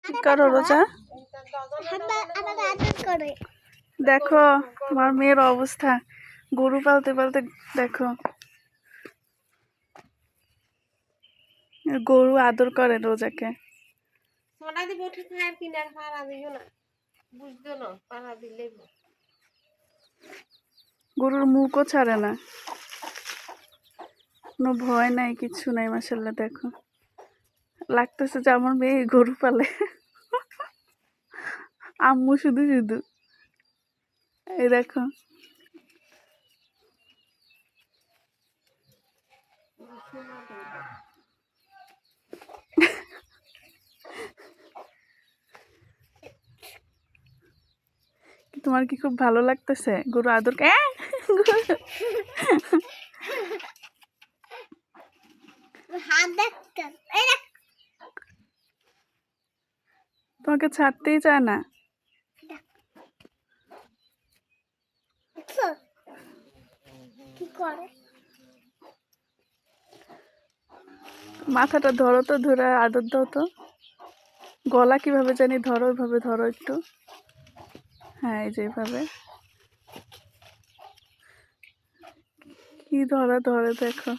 কি করো রোজা? দেখো আমার মেয়ের অবস্থা, গরু পালতে পালতে দেখো, গরু আদর করে রোজাকে। গরুর মুখও ছাড়ে না, কোনো ভয় নাই, কিছু নাই। মাশাআল্লাহ দেখো, লাগতেছে যে আমার মেয়ে গরু পালে। আম্মু শুধু শুধু এই দেখো, তোমার কি খুব ভালো লাগতেছে গরু আদর? তোমাকে ছাড়তেই চায় না। মাথাটা ধরো তো, ধরে আদর দাও তো। গলা কিভাবে জানি ধরো, ওইভাবে ধরো একটু। হ্যাঁ, এই যে এইভাবে কি ধরে ধরে দেখো,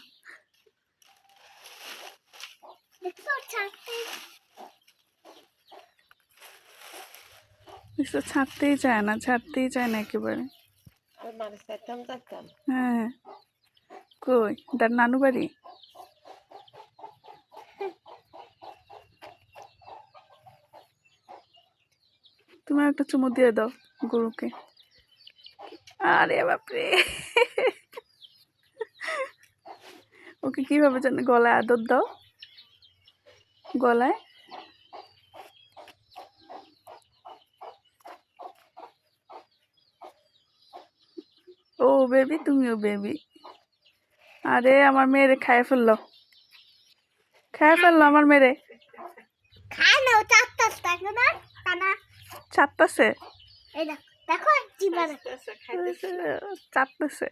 ছাড়তেই চায় না, ছাড়তেই চায় না একেবারে। হ্যাঁ, কই তার নানু বাড়ি? তুমি একটা চুমু দিয়ে দাও গরুকে। আরে বাপরে, ওকে কিভাবে জানি গলায় আদর দাও, গলায়। ও বেবি, তুমিও বেবি। আরে আমার মেয়েরে খায় ফেললো, খায় ফেললো আমার মেয়েরে। চাটতেছে, চাটতেছে।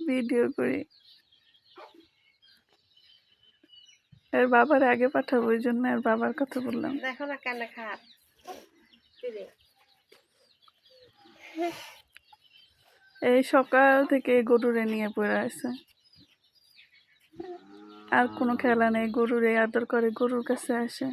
ভিডিও করি, এর বাবার আগে পাঠাবো, ওই জন্য আর বাবার কথা বললাম। দেখো না কেন খা, এই সকাল থেকে গরুরে নিয়ে পড়ে আছে, আর কোনো খেলা নেই। গরুরে আদর করে, গরুর কাছে আসে।